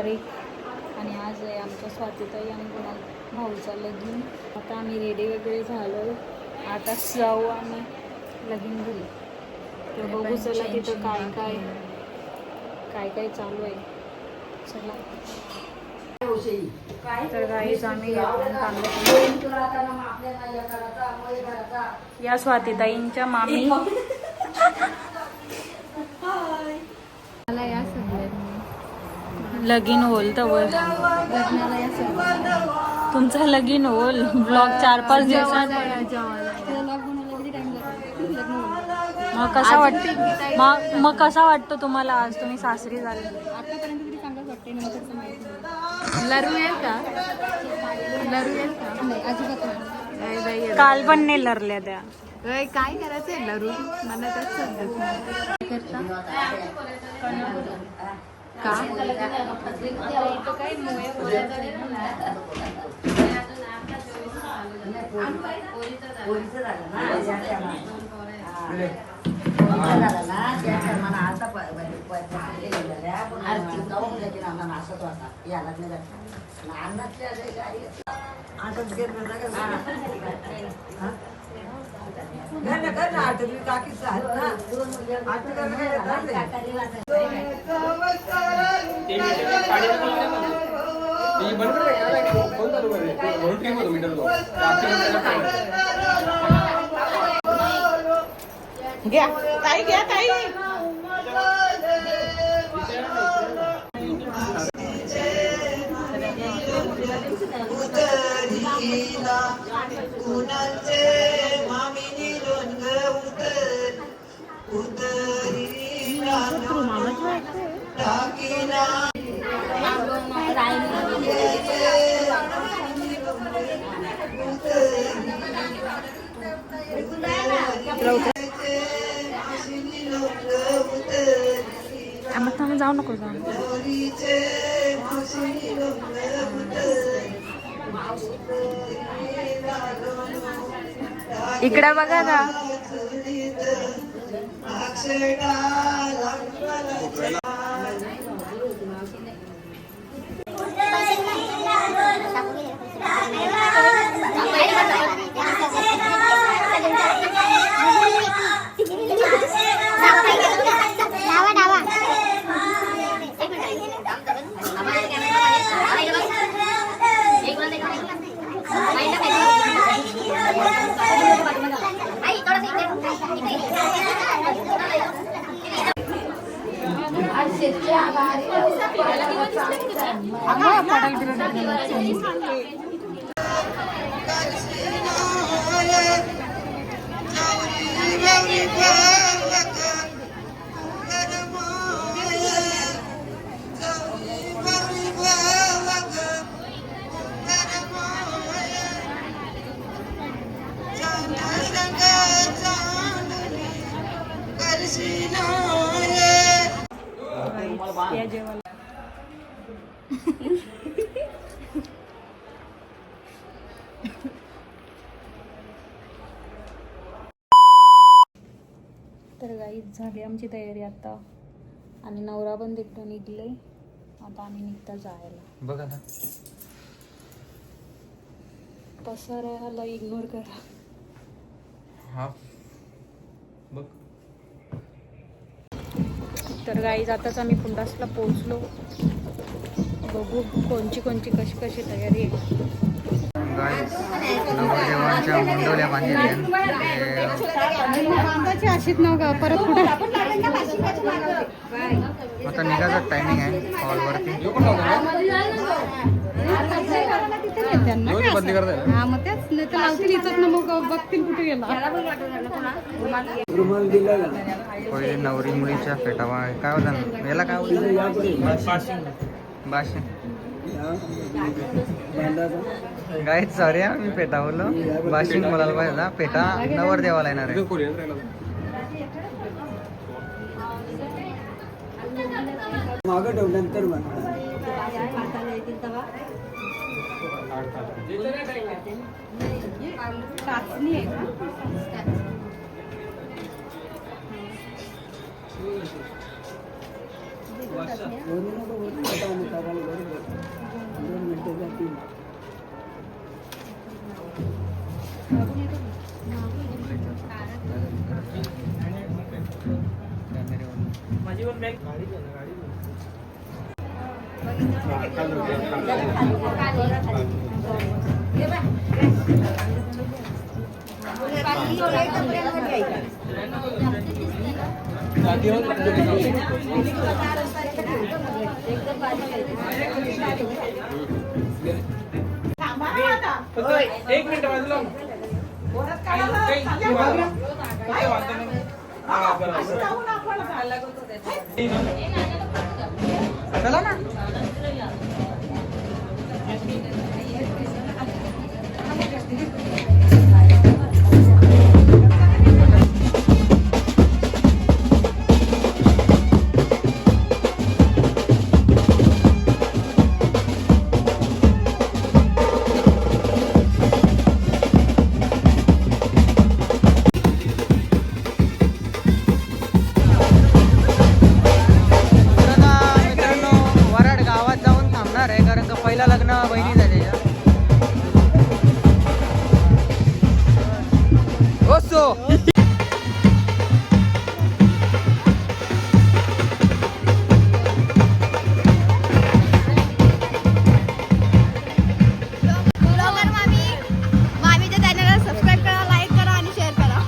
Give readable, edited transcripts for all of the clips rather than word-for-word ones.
तारीख आणि आज आहे आमच्या स्वातीताई आणि कुणाल भाऊचा लगीन. आता आम्ही रेडी वगैरे झालो. आता जाऊ आम्ही लगीन घरी. तर बघू चला तिथं काय काय काय काय चालू आहे. चला तर गाईच आम्ही या स्वातीताईंच्या मामी या लगीन होल तर तुमचं लगीन होल ब्लॉग 4-5 दिवसात. मग कसा वाटतं मग कसा वाटतो तुम्हाला आज तुम्ही सासरी झाले? आतापर्यंत तरी चांगलंच वाटते. नंतरचं माहिती नाही. लरू येईल का? लरू येईल का? नाही अजिबात. काल पण नाही लरल्या त्या. काय करायचंय लरू? मला त्याच समजत नाही. का घ्या ताई घ्या ताई. आम्ही जाऊ नको जाऊ. इकडे बघा ना. या जेवायला तर गाईच झाली आमची तयारी आता आणि नवरा पण तिकडं निघले. आता आम्ही निघता जायला. बघा ना पसाराला इग्नोर करा. हा बघ. तर गाईज आताच आम्ही पुंडासला पोहोचलो. बघू कोणची कशी कशी तयारी आहे. गाईस नवरदेवांच्या मुंडवल्या बांधलेल्या अशीच नव्ह परत कुठे आता निघायचं टायमिंग आहे हॉलवरती. हा मग तेच नाही तर लावतील इथं ना मग बघतील कुठे गेला. पहिले नवरी मुलीच्या फेटावा काय होता ना याला काय होतं बाशिंग. गाईच सॉरी मी पेटावलो. बाशिंग बोलायला पाहिजे. पेटा नवरदेवाला येणार आहे. मागं ठेवल्यानंतर चाचणी आहे का? वरून नको, वरून आता आम्ही करायला बरोबर 2 मिनिटं जातील. एक मिनिट बाजूला चला ना. तर आता मित्रांनो वराड गावात जाऊन थांबणार आहे कारण का पहिला लग्न बहिणीचं आहे त्याच्या. ओसो ब्लॉगर मामीच्या चॅनलला सबस्क्राईब करा, लाईक करा आणि शेअर करा.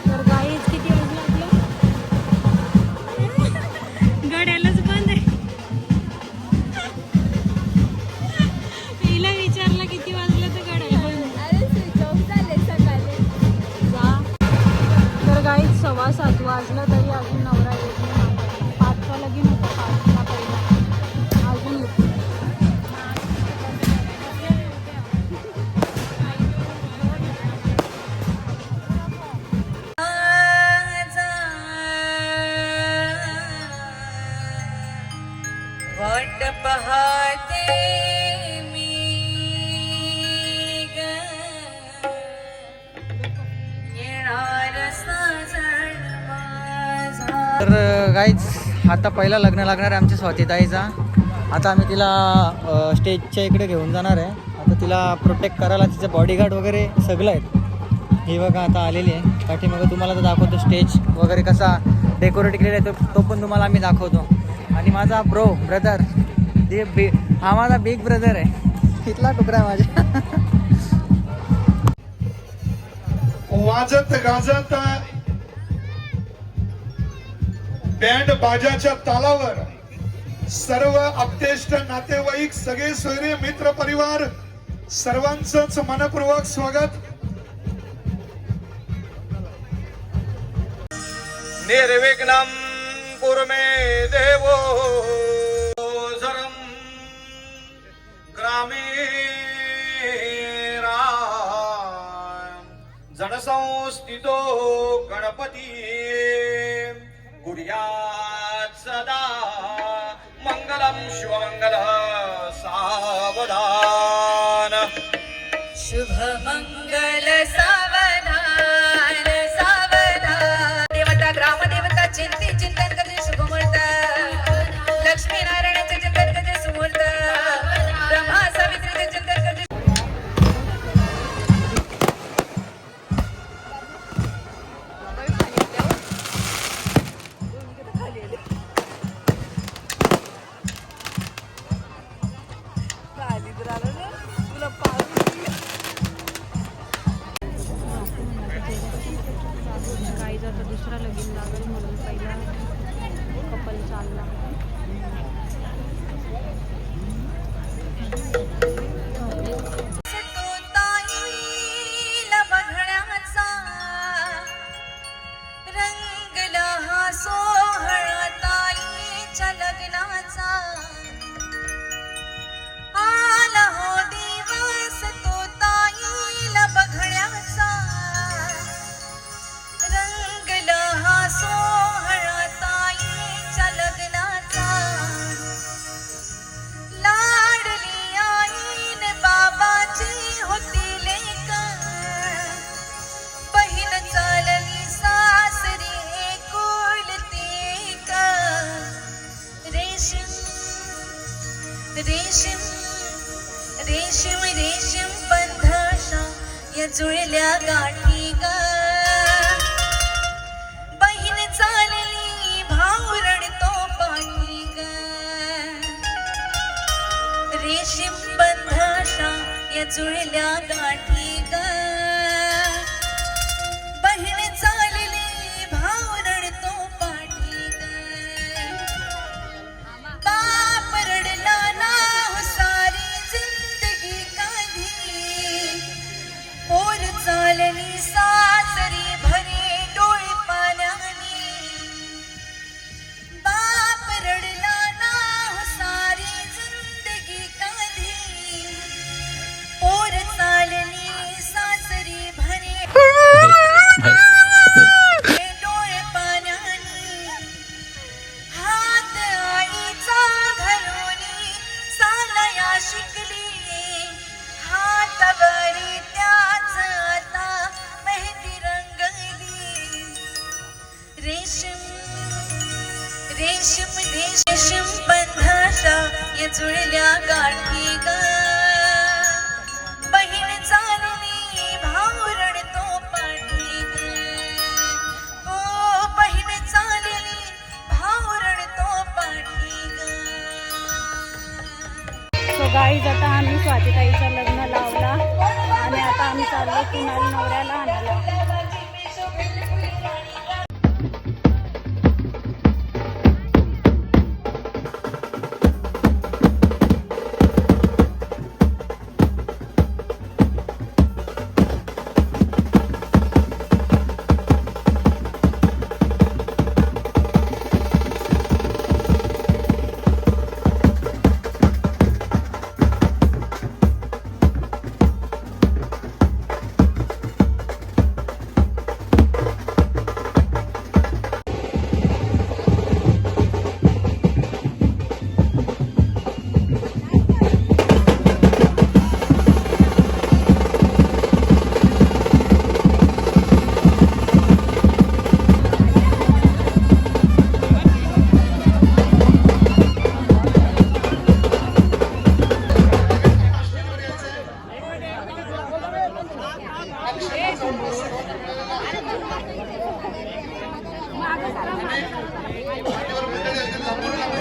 तर गाईज किती वाजलं आपलं गड्यालाच बंद आहे. तिला विचारलं किती वाजलं तर गड्याला बंद आहे. अरे स्विच ऑफ झाले सकाळी. जा. तर गाईज 7:15 वाजलं तरी अजून नवरा येत नाही. 5चा लगीन होतं, 5ला पहिला अजून येत नाही. वाट पाहते मी ग, येणार साजण माझा. तर गाईज आता पहिला लग्न लागणार आहे आमच्या स्वातीताईचा. आता आम्ही तिला स्टेजच्या इकडे घेऊन जाणार आहे. आता तिला प्रोटेक्ट करायला तिचं बॉडीगार्ड वगैरे सगळं आहे. ही बघा आता आलेली आहे पाठीमागं. तुम्हाला तर दाखवतो स्टेज वगैरे कसा डेकोरेट केलेला आहे तो पण तुम्हाला आम्ही दाखवतो. आणि माझा ब्रदर हा माझा बिग ब्रदर आहे. इथला तुकडा आहे माझ्या. वाजत गाजत बँड बाजाच्या तालावर सर्व अपतेष्ट नातेवाईक, सगळे सोयरे, मित्र परिवार सर्वांचंच मनपूर्वक स्वागत. निर्विघ्नं कुरु मे देवो जरं ग्रामे जडसंस्थितो गणपती कुर्यात् सदा मंगलम शिवमंगल सावधान. शुभ मंगल सावधान सावधान. देवता ग्रामदेवता चिंती चिंतन करते शुभ मुहूर्त. लक्ष्मी नारायणाचे चिंतन करते सुमुहूर्त. ब्रह्मा सावित्रीचे चिंतन करते. या जुळल्या गाठी ग बहीण चालली भाऊ रडतो पाठी ग रेशीम बंधाशा या जुळल्या गाठी ग बहीण चालली भाऊ रडतो पाठी ग बाप रडला ना हो सारी जिंदगी कधी पोर चालली सासरी भरे डोळे पाण्याने बाप रडला ना हो सारी जिंदगी कधी पोर चालली सासरी भरे डोळे पाण्याने हात आईचा घालूनी चालया शिकली हातावरी त्याच आता मेहंदी रंगली रेशीम रेशीम रेशीम बंधाशा या जुळल्या गाठी ग बहीण चालली भाऊ रडतो पाठी ग ओ बहीण चालली भाऊ रडतो पाठी ग सो गाईज आता आम्ही स्वातीताईचं लग्न लावला आणि आता आम्ही चाललो कुणाल नवऱ्याला आणायला.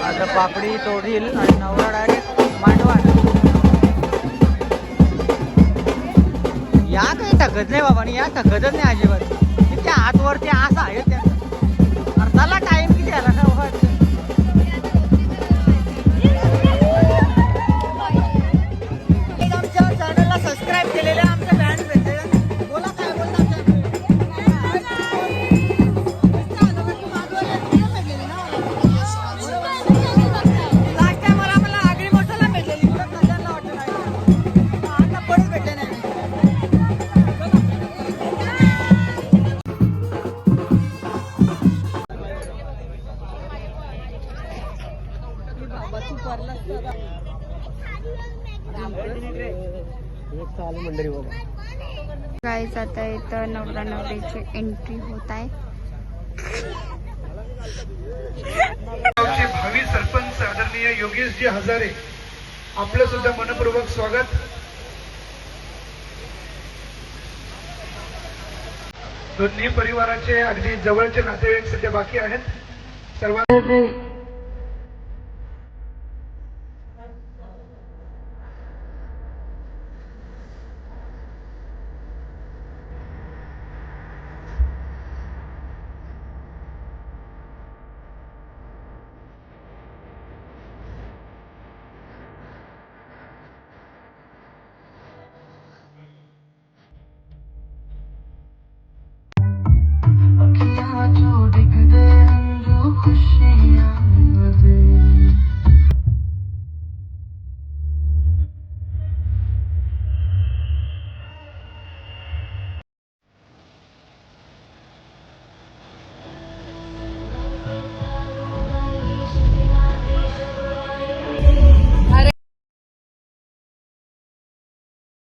आता पापडी तोडील आणि नवरा डायरेक्ट मांडवान. या काही थकत नाही बाबा, या थकतच नाही अजिबात. त्या हातवरती असं आहे त्या अर्धाला टाइम किती आला का बाबा. आमच्या चॅनलला सबस्क्राईब केलेले आमच्या फॅन्स भेटले. बोला काय बोलता गाईज आता इथं नवरा नवरीची एंट्री होत आहे. गावचे भावी सरपंच आदरणीय योगेशजी हजारे आपलं सुद्धा मनपूर्वक स्वागत. दोन्ही परिवाराचे अगदी जवळचे नातेवाईक सध्या बाकी आहेत. सर्वांना